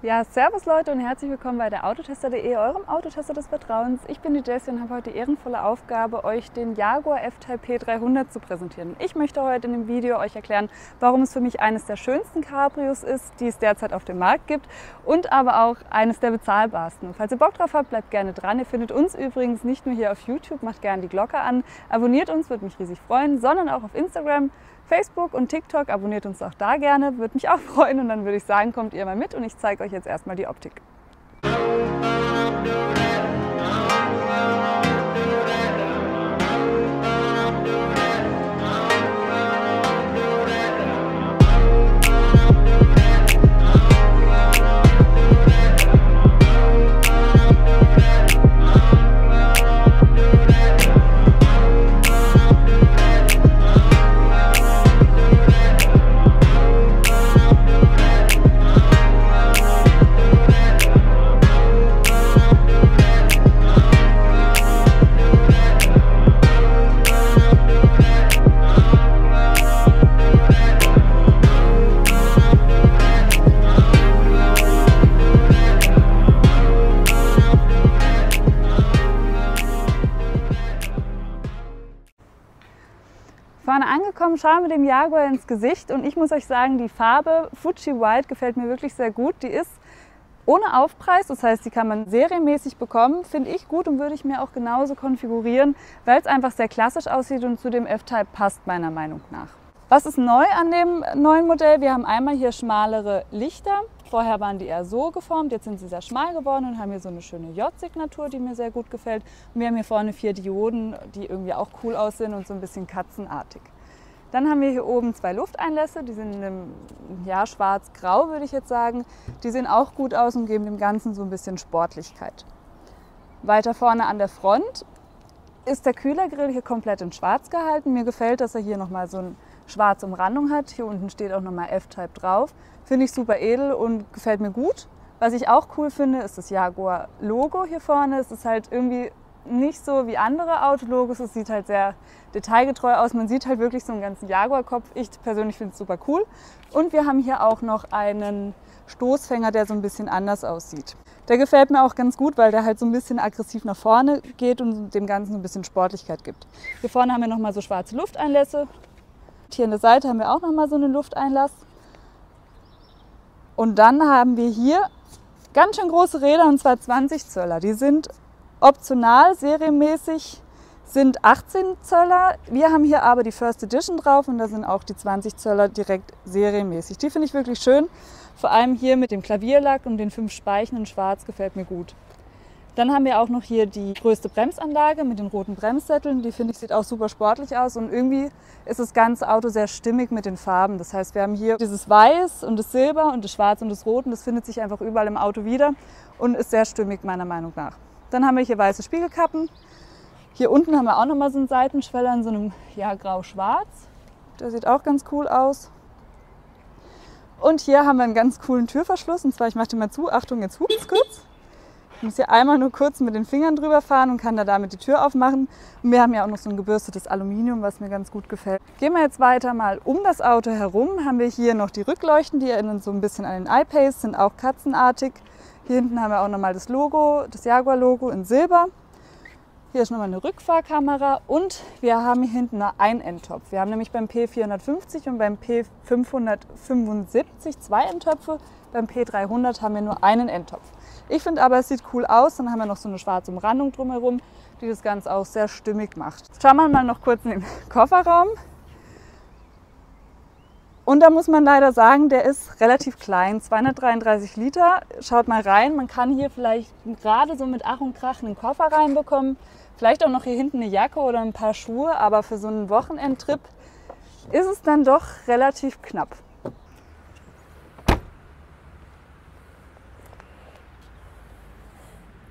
Ja, servus Leute und herzlich willkommen bei der Autotester.de, eurem Autotester des Vertrauens. Ich bin die Jessie und habe heute die ehrenvolle Aufgabe, euch den Jaguar F-Type P300 zu präsentieren. Ich möchte heute in dem Video euch erklären, warum es für mich eines der schönsten Cabrios ist, die es derzeit auf dem Markt gibt und aber auch eines der bezahlbarsten. Und falls ihr Bock drauf habt, bleibt gerne dran. Ihr findet uns übrigens nicht nur hier auf YouTube, macht gerne die Glocke an, abonniert uns, würde mich riesig freuen, sondern auch auf Instagram, Facebook und TikTok, abonniert uns auch da gerne, würde mich auch freuen und dann würde ich sagen, kommt ihr mal mit und ich zeige euch jetzt erstmal die Optik. Vorne angekommen, schauen wir dem Jaguar ins Gesicht und ich muss euch sagen, die Farbe Fuji White gefällt mir wirklich sehr gut. Die ist ohne Aufpreis, das heißt, die kann man serienmäßig bekommen, finde ich gut und würde ich mir auch genauso konfigurieren, weil es einfach sehr klassisch aussieht und zu dem F-Type passt meiner Meinung nach. Was ist neu an dem neuen Modell? Wir haben einmal hier schmalere Lichter. Vorher waren die eher so geformt, jetzt sind sie sehr schmal geworden und haben hier so eine schöne J-Signatur, die mir sehr gut gefällt. Und wir haben hier vorne 4 Dioden, die irgendwie auch cool aussehen und so ein bisschen katzenartig. Dann haben wir hier oben 2 Lufteinlässe, die sind in einem, ja, schwarz-grau würde ich jetzt sagen. Die sehen auch gut aus und geben dem Ganzen so ein bisschen Sportlichkeit. Weiter vorne an der Front ist der Kühlergrill hier komplett in schwarz gehalten. Mir gefällt, dass er hier nochmal so eine schwarze Umrandung hat. Hier unten steht auch nochmal F-Type drauf. Finde ich super edel und gefällt mir gut. Was ich auch cool finde, ist das Jaguar-Logo hier vorne. Es ist halt irgendwie nicht so wie andere Autologos. Es sieht halt sehr detailgetreu aus. Man sieht halt wirklich so einen ganzen Jaguar-Kopf. Ich persönlich finde es super cool. Und wir haben hier auch noch einen Stoßfänger, der so ein bisschen anders aussieht. Der gefällt mir auch ganz gut, weil der halt so ein bisschen aggressiv nach vorne geht und dem Ganzen ein bisschen Sportlichkeit gibt. Hier vorne haben wir nochmal so schwarze Lufteinlässe. Hier an der Seite haben wir auch nochmal so einen Lufteinlass. Und dann haben wir hier ganz schön große Räder, und zwar 20 Zöller. Die sind optional, serienmäßig sind 18 Zöller. Wir haben hier aber die First Edition drauf und da sind auch die 20 Zöller direkt serienmäßig. Die finde ich wirklich schön. Vor allem hier mit dem Klavierlack und den 5 Speichen in schwarz gefällt mir gut. Dann haben wir auch noch hier die größte Bremsanlage mit den roten Bremssätteln. Die finde ich sieht auch super sportlich aus und irgendwie ist das ganze Auto sehr stimmig mit den Farben. Das heißt, wir haben hier dieses Weiß und das Silber und das Schwarz und das Rot und das findet sich einfach überall im Auto wieder und ist sehr stimmig meiner Meinung nach. Dann haben wir hier weiße Spiegelkappen. Hier unten haben wir auch nochmal so einen Seitenschweller in so einem, ja, grau-schwarz. Der sieht auch ganz cool aus. Und hier haben wir einen ganz coolen Türverschluss und zwar, ich mache den mal zu, Achtung, jetzt hupt es kurz. Ich muss hier einmal nur kurz mit den Fingern drüber fahren und kann da damit die Tür aufmachen. Und wir haben ja auch noch so ein gebürstetes Aluminium, was mir ganz gut gefällt. Gehen wir jetzt weiter mal um das Auto herum. Haben wir hier noch die Rückleuchten, die erinnern so ein bisschen an den I-Pace, sind auch katzenartig. Hier hinten haben wir auch nochmal das Logo, das Jaguar-Logo in Silber. Hier ist nochmal eine Rückfahrkamera und wir haben hier hinten noch einen Endtopf. Wir haben nämlich beim P450 und beim P575 2 Endtöpfe. Beim P300 haben wir nur einen Endtopf. Ich finde aber, es sieht cool aus. Dann haben wir noch so eine schwarze Umrandung drumherum, die das Ganze auch sehr stimmig macht. Schauen wir mal noch kurz in den Kofferraum. Und da muss man leider sagen, der ist relativ klein, 233 Liter. Schaut mal rein, man kann hier vielleicht gerade so mit Ach und Krach einen Koffer reinbekommen. Vielleicht auch noch hier hinten eine Jacke oder ein paar Schuhe, aber für so einen Wochenendtrip ist es dann doch relativ knapp.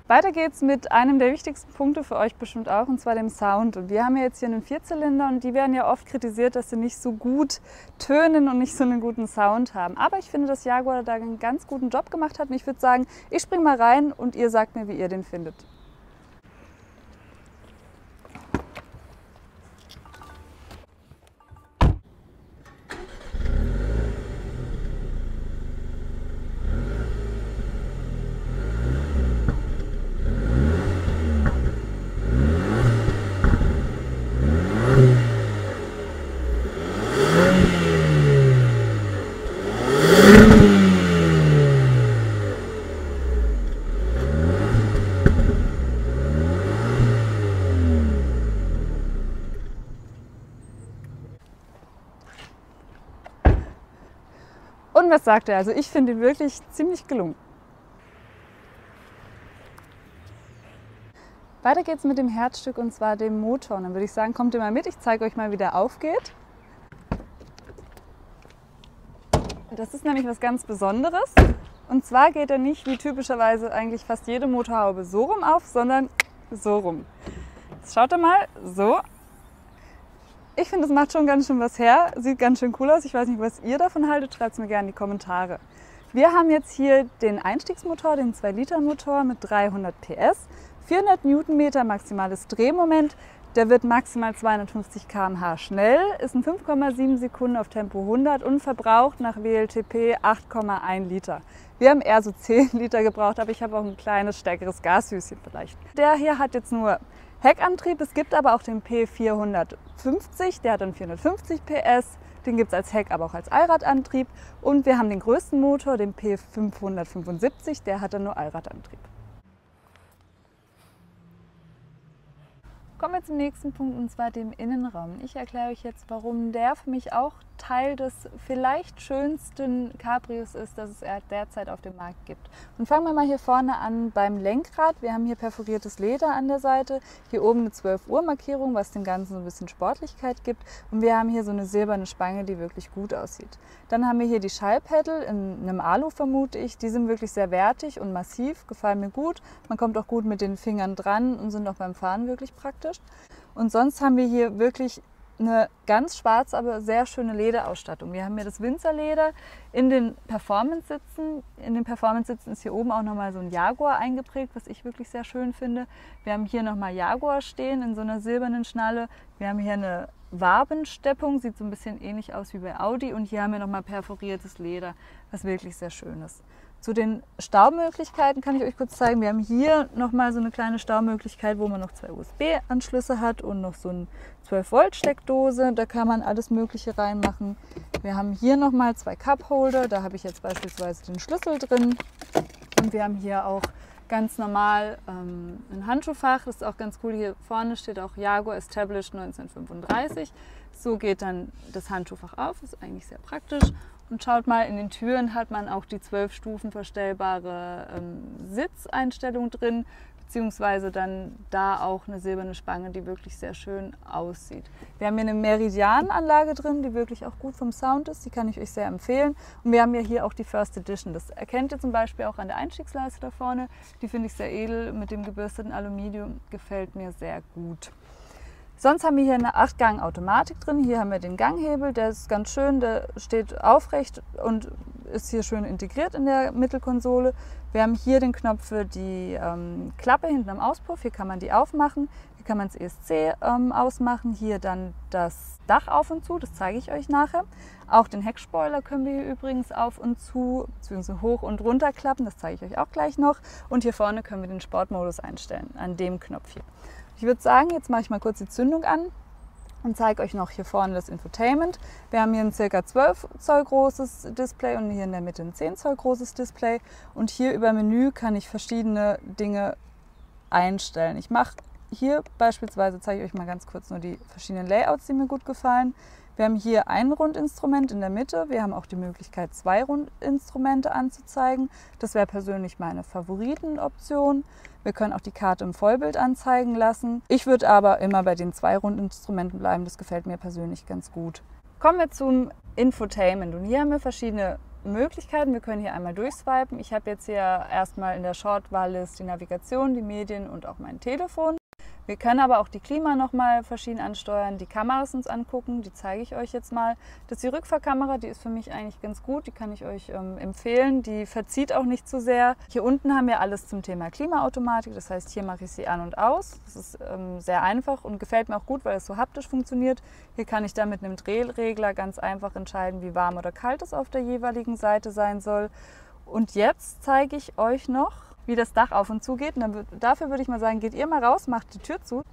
Weiter geht's mit einem der wichtigsten Punkte für euch bestimmt auch, und zwar dem Sound. Und wir haben ja jetzt hier einen Vierzylinder und die werden ja oft kritisiert, dass sie nicht so gut tönen und nicht so einen guten Sound haben. Aber ich finde, dass Jaguar da einen ganz guten Job gemacht hat und ich würde sagen, ich springe mal rein und ihr sagt mir, wie ihr den findet. Und was sagt er? Also ich finde ihn wirklich ziemlich gelungen. Weiter geht's mit dem Herzstück und zwar dem Motor. Und dann würde ich sagen, kommt ihr mal mit, ich zeige euch mal, wie der aufgeht. Das ist nämlich was ganz Besonderes. Und zwar geht er nicht wie typischerweise eigentlich fast jede Motorhaube so rum auf, sondern so rum. Jetzt schaut ihr mal, so. Ich finde, es macht schon ganz schön was her, sieht ganz schön cool aus. Ich weiß nicht, was ihr davon haltet, schreibt es mir gerne in die Kommentare. Wir haben jetzt hier den Einstiegsmotor, den 2-Liter-Motor mit 300 PS, 400 Newtonmeter maximales Drehmoment. Der wird maximal 250 km/h schnell, ist in 5,7 Sekunden auf Tempo 100 und verbraucht nach WLTP 8,1 Liter. Wir haben eher so 10 Liter gebraucht, aber ich habe auch ein kleines, stärkeres Gashüschen vielleicht. Der hier hat jetzt nur Heckantrieb, es gibt aber auch den P450, der hat dann 450 PS. Den gibt es als Heck, aber auch als Allradantrieb. Und wir haben den größten Motor, den P575, der hat dann nur Allradantrieb. Kommen wir zum nächsten Punkt und zwar dem Innenraum. Ich erkläre euch jetzt, warum der für mich auch Teil des vielleicht schönsten Cabrios ist, das es derzeit auf dem Markt gibt. Und fangen wir mal hier vorne an beim Lenkrad. Wir haben hier perforiertes Leder an der Seite, hier oben eine 12 Uhr Markierung, was dem Ganzen so ein bisschen Sportlichkeit gibt. Und wir haben hier so eine silberne Spange, die wirklich gut aussieht. Dann haben wir hier die Schallpedal in einem Alu, vermute ich. Die sind wirklich sehr wertig und massiv, gefallen mir gut. Man kommt auch gut mit den Fingern dran und sind auch beim Fahren wirklich praktisch. Und sonst haben wir hier wirklich eine ganz schwarze, aber sehr schöne Lederausstattung. Wir haben hier das Winzerleder in den Performance-Sitzen. In den Performance-Sitzen ist hier oben auch nochmal so ein Jaguar eingeprägt, was ich wirklich sehr schön finde. Wir haben hier nochmal Jaguar stehen in so einer silbernen Schnalle. Wir haben hier eine Wabensteppung, sieht so ein bisschen ähnlich aus wie bei Audi. Und hier haben wir nochmal perforiertes Leder, was wirklich sehr schön ist. Zu den Staumöglichkeiten kann ich euch kurz zeigen. Wir haben hier nochmal so eine kleine Staumöglichkeit, wo man noch 2 USB-Anschlüsse hat und noch so eine 12-Volt-Steckdose. Da kann man alles Mögliche reinmachen. Wir haben hier nochmal 2 Cup-Holder. Da habe ich jetzt beispielsweise den Schlüssel drin. Und wir haben hier auch ganz normal ein Handschuhfach. Das ist auch ganz cool. Hier vorne steht auch Jaguar Established 1935. So geht dann das Handschuhfach auf. Das ist eigentlich sehr praktisch. Und schaut mal, in den Türen hat man auch die 12 Stufen verstellbare Sitzeinstellung drin, beziehungsweise dann da auch eine silberne Spange, die wirklich sehr schön aussieht. Wir haben hier eine Meridian-Anlage drin, die wirklich auch gut vom Sound ist, die kann ich euch sehr empfehlen. Und wir haben ja hier auch die First Edition, das erkennt ihr zum Beispiel auch an der Einstiegsleiste da vorne. Die finde ich sehr edel, mit dem gebürsteten Aluminium, gefällt mir sehr gut. Sonst haben wir hier eine 8-Gang-Automatik drin. Hier haben wir den Ganghebel, der ist ganz schön, der steht aufrecht und ist hier schön integriert in der Mittelkonsole. Wir haben hier den Knopf für die Klappe hinten am Auspuff, hier kann man die aufmachen. Hier kann man das ESC ausmachen, hier dann das Dach auf und zu, das zeige ich euch nachher. Auch den Heckspoiler können wir hier übrigens auf und zu, beziehungsweise hoch und runter klappen, das zeige ich euch auch gleich noch. Und hier vorne können wir den Sportmodus einstellen, an dem Knopf hier. Ich würde sagen, jetzt mache ich mal kurz die Zündung an und zeige euch noch hier vorne das Infotainment. Wir haben hier ein ca. 12 Zoll großes Display und hier in der Mitte ein 10 Zoll großes Display. Und hier über Menü kann ich verschiedene Dinge einstellen. Ich mache hier beispielsweise, zeige ich euch mal ganz kurz nur die verschiedenen Layouts, die mir gut gefallen. Wir haben hier ein Rundinstrument in der Mitte. Wir haben auch die Möglichkeit, 2 Rundinstrumente anzuzeigen. Das wäre persönlich meine Favoritenoption. Wir können auch die Karte im Vollbild anzeigen lassen. Ich würde aber immer bei den 2 Rundinstrumenten bleiben. Das gefällt mir persönlich ganz gut. Kommen wir zum Infotainment. Und hier haben wir verschiedene Möglichkeiten. Wir können hier einmal durchswipen. Ich habe jetzt hier erstmal in der Short-Wahllist die Navigation, die Medien und auch mein Telefon. Wir können aber auch die Klima nochmal verschieden ansteuern, die Kameras uns angucken, die zeige ich euch jetzt mal. Das ist die Rückfahrkamera, die ist für mich eigentlich ganz gut, die kann ich euch empfehlen, die verzieht auch nicht zu sehr. Hier unten haben wir alles zum Thema Klimaautomatik, das heißt, hier mache ich sie an und aus. Das ist sehr einfach und gefällt mir auch gut, weil es so haptisch funktioniert. Hier kann ich dann mit einem Drehregler ganz einfach entscheiden, wie warm oder kalt es auf der jeweiligen Seite sein soll. Und jetzt zeige ich euch noch, wie das Dach auf und zu geht. Und dann dafür würde ich mal sagen, geht ihr mal raus, macht die Tür zu.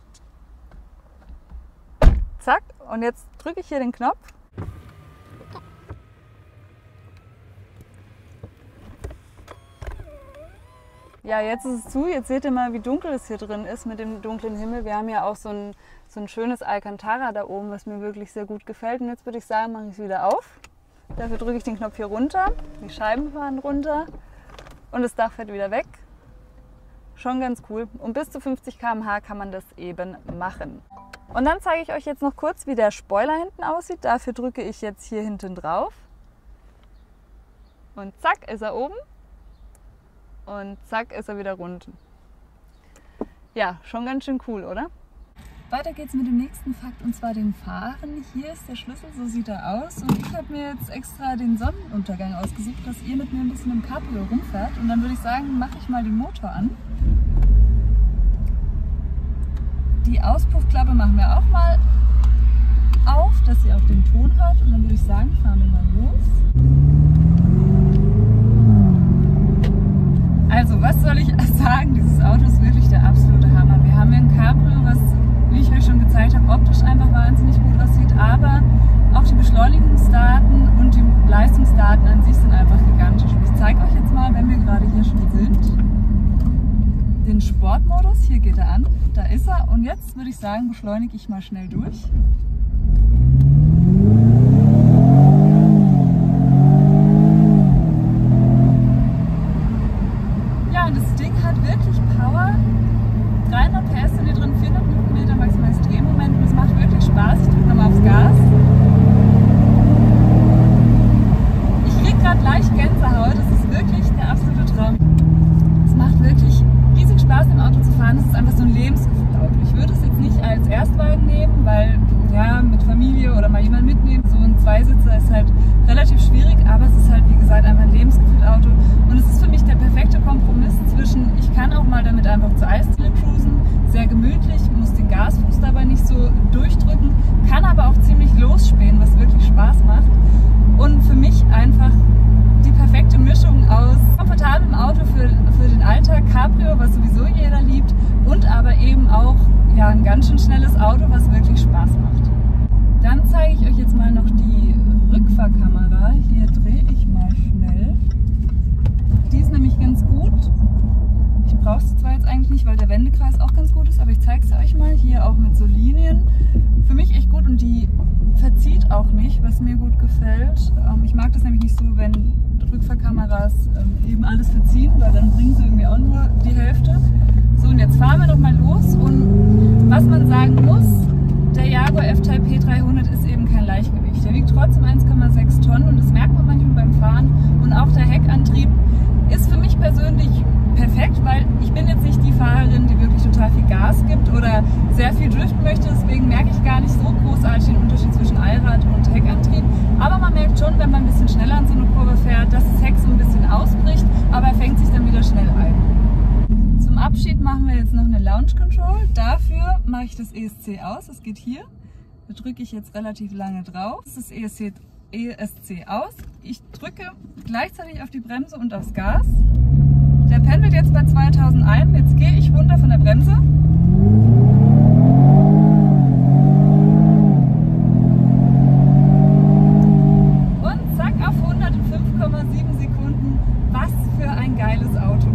Zack, und jetzt drücke ich hier den Knopf. Ja, jetzt ist es zu. Jetzt seht ihr mal, wie dunkel es hier drin ist mit dem dunklen Himmel. Wir haben ja auch so ein schönes Alcantara da oben, was mir wirklich sehr gut gefällt. Und jetzt würde ich sagen, mache ich es wieder auf. Dafür drücke ich den Knopf hier runter, die Scheiben fahren runter und das Dach fährt wieder weg. Schon ganz cool. Und bis zu 50 km/h kann man das eben machen. Und dann zeige ich euch jetzt noch kurz, wie der Spoiler hinten aussieht. Dafür drücke ich jetzt hier hinten drauf. Und zack, ist er oben. Und zack, ist er wieder unten. Ja, schon ganz schön cool, oder? Weiter geht's mit dem nächsten Fakt, und zwar dem Fahren. Hier ist der Schlüssel, so sieht er aus. Und ich habe mir jetzt extra den Sonnenuntergang ausgesucht, dass ihr mit mir ein bisschen im Cabrio rumfährt. Und dann würde ich sagen, mache ich mal den Motor an. Die Auspuffklappe machen wir auch mal auf, dass ihr auch den Ton hört. Und dann würde ich sagen, fahren wir mal los. Also, was soll ich sagen? Dieses Auto ist wirklich der absolute Hammer. Wir haben hier ein Cabrio, was, wie ich euch schon gezeigt habe, optisch einfach wahnsinnig gut aussieht, aber auch die Beschleunigungsdaten und die Leistungsdaten an sich sind einfach gigantisch. Ich zeige euch jetzt mal, wenn wir gerade hier schon sind, den Sportmodus. Hier geht er an, da ist er. Und jetzt würde ich sagen, beschleunige ich mal schnell durch. Ja, und das Ding hat wirklich Power. 300 PS sind hier drin, 400 Newtonmeter maximales Drehmoment und es macht wirklich Spaß. Ich drücke nochmal aufs Gas. Ich kriege gerade leicht Gänsehaut, das ist wirklich der absolute Traum. Es macht wirklich riesig Spaß, im Auto zu fahren. Es ist einfach so ein Lebensgefühl-Auto. Ich würde es jetzt nicht als Erstwagen nehmen, weil ja, mit Familie oder mal jemand mitnehmen, so ein Zweisitzer ist halt relativ schwierig, aber es ist halt, wie gesagt, einfach ein Lebensgefühl-Auto. Und es ist für mich der perfekte Kompromiss zwischen, ich kann auch mal damit einfach zur Eisdiele cruisen, sehr gemütlich, muss den Gasfuß dabei nicht so durchdrücken, kann aber auch ziemlich losspähen, was wirklich Spaß macht. Und für mich einfach die perfekte Mischung aus komfortablem Auto für den Alltag, Cabrio, was sowieso jeder liebt, und aber eben auch ja, ein ganz schön schnelles Auto, was wirklich Spaß macht. Dann zeige ich euch jetzt mal noch die Rückfahrkamera. Hier drehe ich mal schnell. Die ist nämlich ganz gut. Ich brauche sie zwar jetzt eigentlich nicht, weil der Wendekreis auch ganz gut ist, aber ich zeige sie euch mal. Hier auch mit so Linien. Für mich echt gut und die verzieht auch nicht, was mir gut gefällt. Ich mag das nämlich nicht so, wenn Rückfahrkameras eben alles verziehen, weil dann bringen sie irgendwie auch nur die Hälfte. So, und jetzt fahren wir doch mal los. Und was man sagen muss, der Jaguar F-Type P300 ist eben kein Leichtgewicht. Der wiegt trotzdem 1,6 Tonnen und das merkt man manchmal beim Fahren. Und auch der Heckantrieb ist für mich persönlich perfekt, weil ich bin jetzt nicht die Fahrerin, die wirklich total viel Gas gibt oder sehr viel driften möchte. Deswegen merke ich gar nicht so großartig den Unterschied zwischen Allrad und Heckantrieb. Aber man merkt schon, wenn man ein bisschen schneller an so eine Kurve fährt, dass das Heck so ein bisschen ausbricht, aber er fängt sich dann wieder schnell ein. Zum Abschied machen wir jetzt noch eine Launch Control. Dafür mache ich das ESC aus. Das geht hier. Da drücke ich jetzt relativ lange drauf. Das ist ESC aus. Ich drücke gleichzeitig auf die Bremse und aufs Gas. Der pendelt jetzt bei 2001. Jetzt gehe ich runter von der Bremse. Und zack, auf 105,7 Sekunden. Was für ein geiles Auto.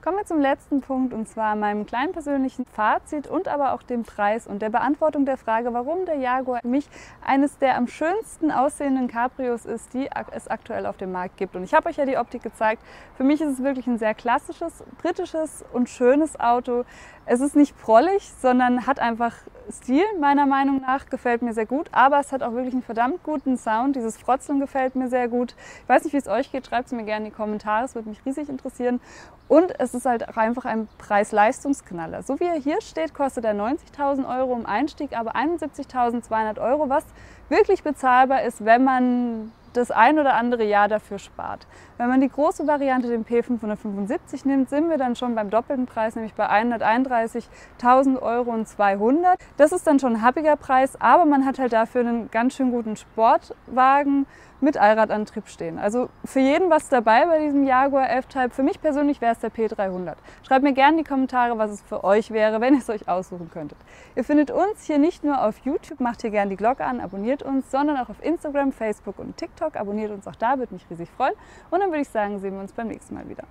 Kommen wir zum letzten Punkt, und zwar meinem kleinen persönlichen Fazit und aber auch dem Preis und der Beantwortung der Frage, warum der Jaguar für mich eines der am schönsten aussehenden Cabrios ist, die es aktuell auf dem Markt gibt. Und ich habe euch ja die Optik gezeigt. Für mich ist es wirklich ein sehr klassisches, britisches und schönes Auto. Es ist nicht prollig, sondern hat einfach Stil, meiner Meinung nach, gefällt mir sehr gut. Aber es hat auch wirklich einen verdammt guten Sound. Dieses Frotzeln gefällt mir sehr gut. Ich weiß nicht, wie es euch geht, schreibt es mir gerne in die Kommentare, es würde mich riesig interessieren. Und es ist halt auch einfach ein Preis-Leistungsknaller. So wie er hier steht, kostet er 90.000 € im Einstieg, aber 71.200 €, was wirklich bezahlbar ist, wenn man das ein oder andere Jahr dafür spart. Wenn man die große Variante, den P575 nimmt, sind wir dann schon beim doppelten Preis, nämlich bei 131.000 € und 200. Das ist dann schon ein happiger Preis, aber man hat halt dafür einen ganz schön guten Sportwagen mit Allradantrieb stehen. Also für jeden was dabei bei diesem Jaguar F-Type. Für mich persönlich wäre es der P300. Schreibt mir gerne in die Kommentare, was es für euch wäre, wenn ihr es euch aussuchen könntet. Ihr findet uns hier nicht nur auf YouTube, macht hier gerne die Glocke an, abonniert uns, sondern auch auf Instagram, Facebook und TikTok. Abonniert uns auch da, würde mich riesig freuen. Und dann würde ich sagen, sehen wir uns beim nächsten Mal wieder.